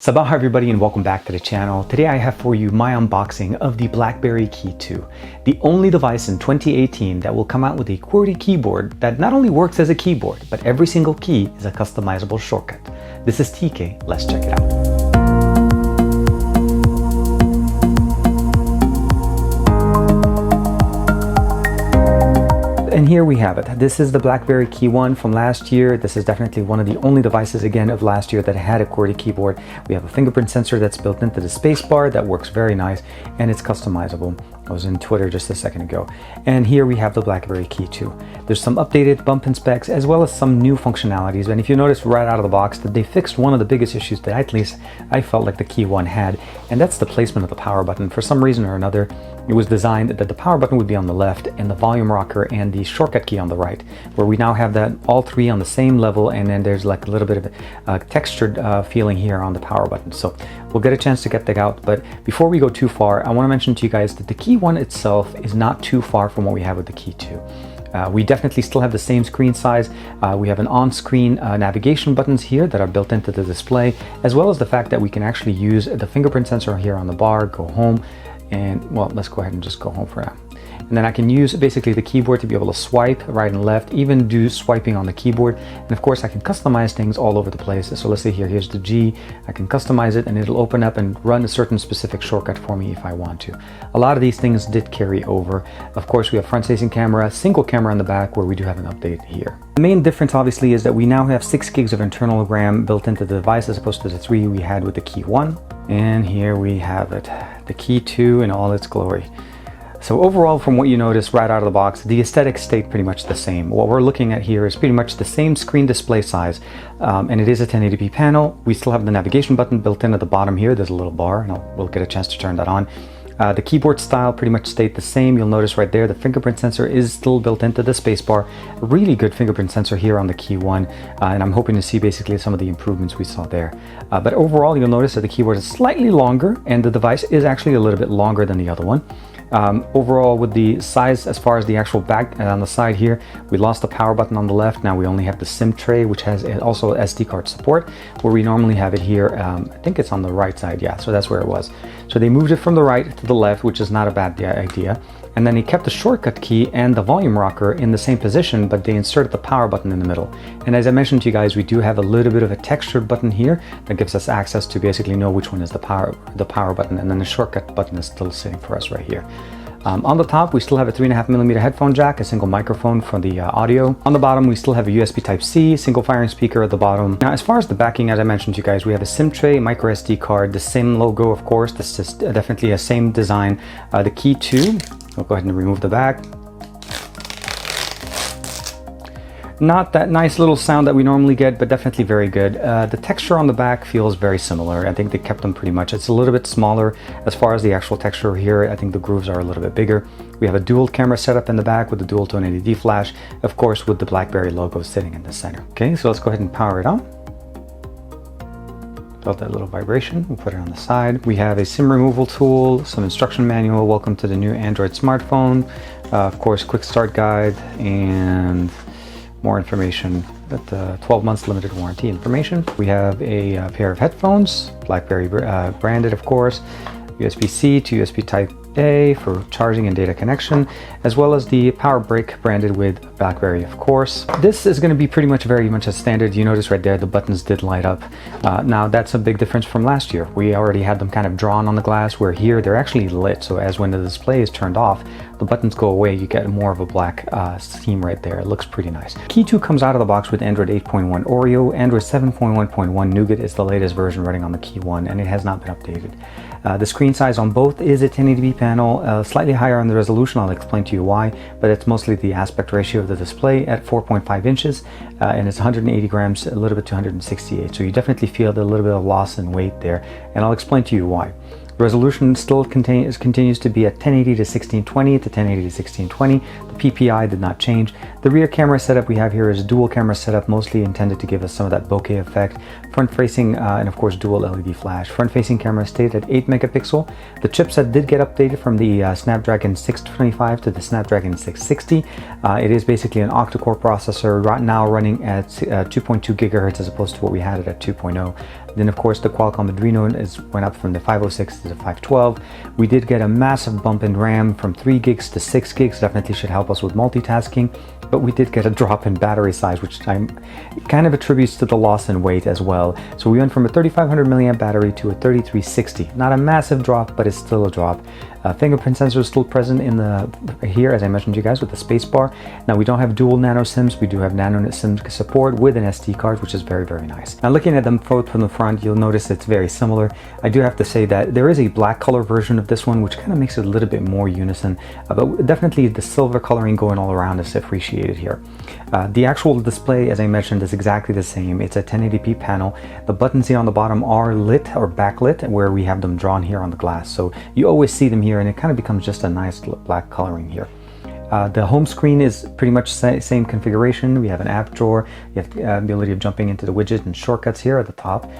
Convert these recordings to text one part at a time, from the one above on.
Sabah everybody and welcome back to the channel. Today I have for you my unboxing of the Blackberry Key 2, the only device in 2018 that will come out with a QWERTY keyboard that not only works as a keyboard, but every single key is a customizable shortcut. This is TK, let's check it out. And here we have it. This is the Blackberry Key 1 from last year. This is definitely one of the only devices again of last year that had a QWERTY keyboard. We have a fingerprint sensor that's built into the spacebar that works very nice, and it's customizable. I was in Twitter just a second ago. And here we have the Blackberry Key 2. There's some updated bump and specs as well as some new functionalities. And if you notice right out of the box that they fixed one of the biggest issues that at least I felt like the Key 1 had, and that's the placement of the power button. For some reason or another, it was designed that the power button would be on the left and the volume rocker and the shortcut key on the right, where we now have that all three on the same level, and then there's like a little bit of a textured feeling here on the power button. So we'll get a chance to get that out, but before we go too far, I want to mention to you guys that the Key 1 itself is not too far from what we have with the Key 2. We definitely still have the same screen size. We have an on-screen navigation buttons here that are built into the display, as well as the fact that we can actually use the fingerprint sensor here on the bar, go home, and well, let's go ahead and just go home for now. And then I can use basically the keyboard to be able to swipe right and left, even do swiping on the keyboard. And of course I can customize things all over the place. So let's say here's the G, I can customize it and it'll open up and run a certain specific shortcut for me if I want to. A lot of these things did carry over. Of course we have front-facing camera, single camera in the back, where we do have an update here. The main difference obviously is that we now have 6 gigs of internal RAM built into the device as opposed to the 3 we had with the Key 1. And here we have it, the Key 2 in all its glory. So overall, from what you notice right out of the box, the aesthetics stayed pretty much the same. What we're looking at here is pretty much the same screen display size, and it is a 1080p panel. We still have the navigation button built in at the bottom here. There's a little bar, and we'll get a chance to turn that on. The keyboard style pretty much stayed the same. You'll notice right there the fingerprint sensor is still built into the spacebar. A really good fingerprint sensor here on the Key 1, and I'm hoping to see basically some of the improvements we saw there. But overall, you'll notice that the keyboard is slightly longer, and the device is actually a little bit longer than the other one. Overall, with the size as far as the actual back on the side here, we lost the power button on the left. Now we only have the SIM tray, which has also SD card support, where we normally have it here. I think it's on the right side, yeah, so that's where it was. So they moved it from the right to the left, which is not a bad idea. And then they kept the shortcut key and the volume rocker in the same position, but they inserted the power button in the middle. And as I mentioned to you guys, we do have a little bit of a textured button here that gives us access to basically know which one is the power button, and then the shortcut button is still sitting for us right here. On the top, we still have a 3.5mm headphone jack, a single microphone for the audio. On the bottom, we still have a USB Type-C, single firing speaker at the bottom. Now, as far as the backing, as I mentioned to you guys, we have a SIM tray, micro SD card, the same logo, of course. This is definitely a same design. The Key 2, we'll go ahead and remove the back. Not that nice little sound that we normally get, but definitely very good. The texture on the back feels very similar. I think they kept them pretty much. It's a little bit smaller as far as the actual texture here. I think the grooves are a little bit bigger. We have a dual camera setup in the back with the dual tone LED flash, of course with the Blackberry logo sitting in the center. Okay, so let's go ahead and power it on. Felt that little vibration. We'll put it on the side. We have a SIM removal tool, some instruction manual. Welcome to the new Android smartphone. Of course, quick start guide and more information, that 12 months limited warranty information. We have a pair of headphones, Blackberry branded, of course, USB-C to USB Type-A for charging and data connection, as well as the power brick branded with Blackberry, of course. This is going to be pretty much very much a standard. You notice right there the buttons did light up. Now that's a big difference from last year. We already had them kind of drawn on the glass, where here they're actually lit, so as when the display is turned off, the buttons go away, you get more of a black theme right there. It looks pretty nice. Key 2 comes out of the box with Android 8.1 Oreo. Android 7.1.1 Nougat is the latest version running on the Key 1, and it has not been updated. The screen size on both is a 1080p panel, slightly higher on the resolution. I'll explain to you why, but it's mostly the aspect ratio of the display at 4.5 inches, and it's 180 grams, a little bit to 168. So you definitely feel a little bit of loss in weight there, and I'll explain to you why. Resolution still continues to be at 1080 to 1620 to 1080 to 1620. The PPI did not change. The rear camera setup we have here is a dual camera setup, mostly intended to give us some of that bokeh effect. Front facing and of course dual LED flash. Front facing camera stayed at 8 megapixel. The chipset did get updated from the Snapdragon 625 to the Snapdragon 660. It is basically an octa-core processor right now running at 2.2 gigahertz as opposed to what we had it at 2.0. Then of course the Qualcomm Adreno went up from the 506 to the 512. We did get a massive bump in RAM from 3 gigs to 6 gigs, definitely should help us with multitasking. But we did get a drop in battery size, which kind of attributes to the loss in weight as well. So we went from a 3500 milliamp battery to a 3360. Not a massive drop, but it's still a drop. Fingerprint sensor is still present in here, as I mentioned to you guys, with the space bar. Now we don't have dual nano SIMs. We do have nano SIM support with an SD card, which is very, very nice. Now looking at them both from the front, you'll notice it's very similar. I do have to say that there is a black color version of this one, which kind of makes it a little bit more unison, but definitely the silver coloring going all around is appreciated here. The actual display, as I mentioned, is exactly the same. It's a 1080p panel. The buttons here on the bottom are lit or backlit, where we have them drawn here on the glass. So you always see them here, and it kind of becomes just a nice black coloring here. The home screen is pretty much same configuration. We have an app drawer. You have the ability of jumping into the widget and shortcuts here at the top.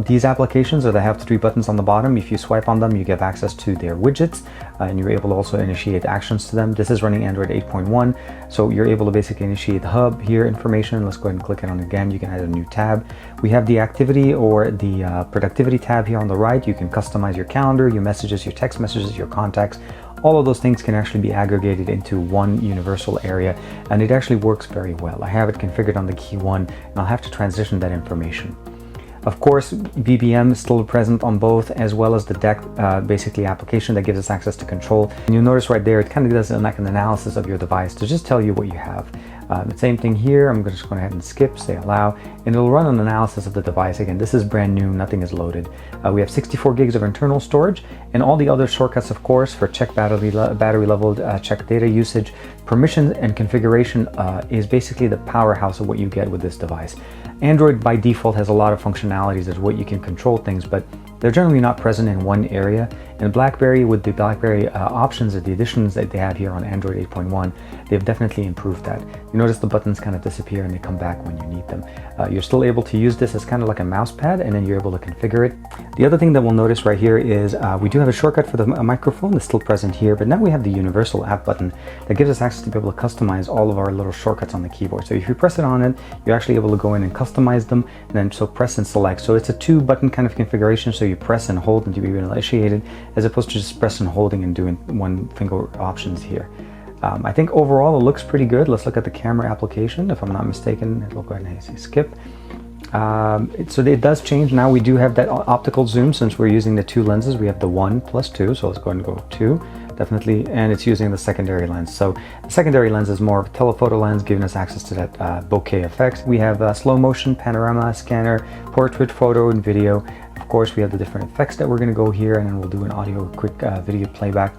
These applications they have the 3 buttons on the bottom. If you swipe on them, you get access to their widgets, and you're able to also initiate actions to them. This is running Android 8.1, so you're able to basically initiate the hub here information. Let's go ahead and click it on again. You can add a new tab. We have the activity or the productivity tab here on the right. You can customize your calendar, your messages, your text messages, your contacts. All of those things can actually be aggregated into one universal area, and it actually works very well. I have it configured on the Key 1, and I'll have to transition that information. Of course, BBM is still present on both, as well as the deck basically application that gives us access to control. And you'll notice right there, it kind of does like an analysis of your device to just tell you what you have. The same thing here. I'm just going to go ahead and skip, say allow, and it'll run an analysis of the device. Again, this is brand new, nothing is loaded. We have 64 gigs of internal storage, and all the other shortcuts, of course, for check battery level, check data usage, permissions, and configuration is basically the powerhouse of what you get with this device. Android by default has a lot of functionalities as what you can control things, but they're generally not present in one area. And BlackBerry, with the BlackBerry options and the additions that they have here on Android 8.1, they've definitely improved that. You notice the buttons kind of disappear and they come back when you need them. You're still able to use this as kind of like a mouse pad, and then you're able to configure it. The other thing that we'll notice right here is we do have a shortcut for the microphone that's still present here, but now we have the universal app button that gives us access to be able to customize all of our little shortcuts on the keyboard. So if you press it on it, you're actually able to go in and customize them, and then so press and select. So it's a 2-button kind of configuration, so you press and hold until you're initiated, as opposed to just press and holding and doing one finger options here. I think overall it looks pretty good. Let's look at the camera application. If I'm not mistaken, it'll go ahead and say skip. So it does change. Now we do have that optical zoom. Since we're using the 2 lenses, we have the 1 plus 2. So let's go ahead and go 2, definitely. And it's using the secondary lens. So the secondary lens is more of a telephoto lens, giving us access to that bokeh effect. We have slow motion, panorama, scanner, portrait, photo, and video. Of course, we have the different effects that we're going to go here, and then we'll do an audio quick video playback.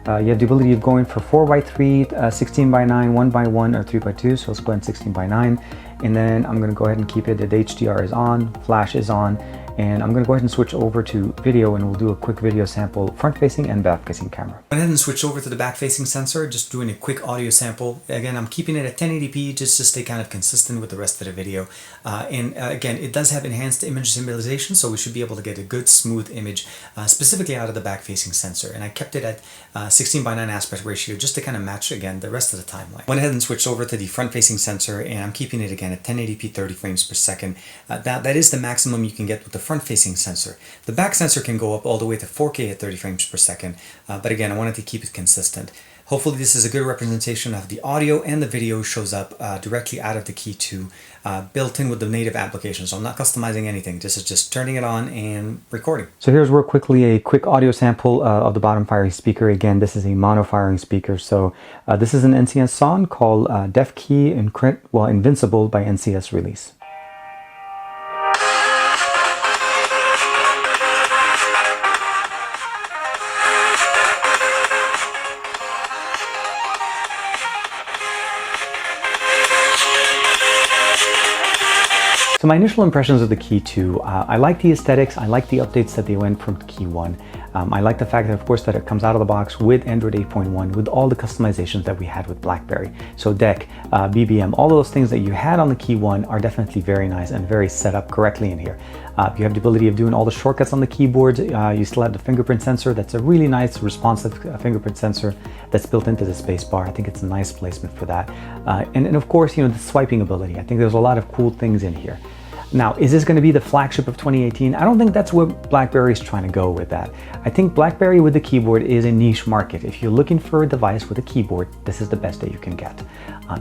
You have the ability of going for 4:3, 16:9, 1:1, or 3:2. So let's go ahead and 16:9. And then I'm going to go ahead and keep it that HDR is on, flash is on, and I'm going to go ahead and switch over to video, and we'll do a quick video sample, front-facing and back-facing camera. Go ahead and switch over to the back-facing sensor, just doing a quick audio sample. Again, I'm keeping it at 1080p just to stay kind of consistent with the rest of the video. Again, it does have enhanced image stabilization, so we should be able to get a good, smooth image, specifically out of the back-facing sensor. And I kept it at 16:9 aspect ratio just to kind of match, again, the rest of the timeline. Went ahead and switched over to the front-facing sensor, and I'm keeping it again at 1080p 30 frames per second. That is the maximum you can get with the front-facing sensor. The back sensor can go up all the way to 4K at 30 frames per second, but again, I wanted to keep it consistent. Hopefully this is a good representation of the audio, and the video shows up directly out of the Key 2, built in with the native application. So I'm not customizing anything. This is just turning it on and recording. So here's real quickly a quick audio sample of the bottom firing speaker. Again, this is a mono firing speaker. So this is an NCS song called Def Key Invincible by NCS Release. So my initial impressions of the Key 2, I like the aesthetics, I like the updates that they went from Key 1. I like the fact that, of course, that it comes out of the box with Android 8.1 with all the customizations that we had with BlackBerry. So DeC, BBM, all those things that you had on the Key 1 are definitely very nice and very set up correctly in here. You have the ability of doing all the shortcuts on the keyboards. You still have the fingerprint sensor. That's a really nice responsive fingerprint sensor that's built into the space bar. I think it's a nice placement for that. And of course, you know, the swiping ability. I think there's a lot of cool things in here. Now, is this going to be the flagship of 2018? I don't think that's where BlackBerry is trying to go with that. I think BlackBerry with the keyboard is a niche market. If you're looking for a device with a keyboard, this is the best that you can get.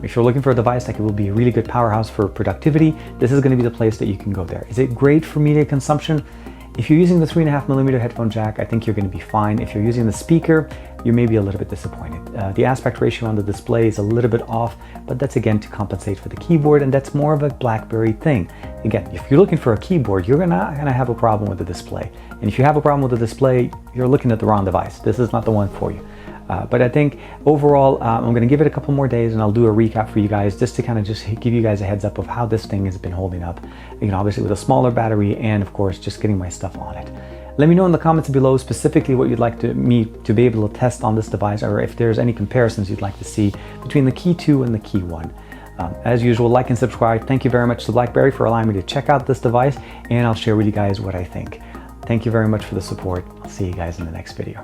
If you're looking for a device that will be a really good powerhouse for productivity, this is going to be the place that you can go there. Is it great for media consumption? If you're using the 3.5mm headphone jack, I think you're going to be fine. If you're using the speaker, you may be a little bit disappointed. The aspect ratio on the display is a little bit off, but that's again to compensate for the keyboard, and that's more of a BlackBerry thing. Again, if you're looking for a keyboard, you're not gonna have a problem with the display. And if you have a problem with the display, you're looking at the wrong device. This is not the one for you. But I think overall, I'm going to give it a couple more days and I'll do a recap for you guys just to kind of just give you guys a heads up of how this thing has been holding up. You know, obviously with a smaller battery and of course just getting my stuff on it. Let me know in the comments below specifically what you'd like me to be able to test on this device, or if there's any comparisons you'd like to see between the Key 2 and the Key 1. As usual, like and subscribe. Thank you very much to BlackBerry for allowing me to check out this device, and I'll share with you guys what I think. Thank you very much for the support. I'll see you guys in the next video.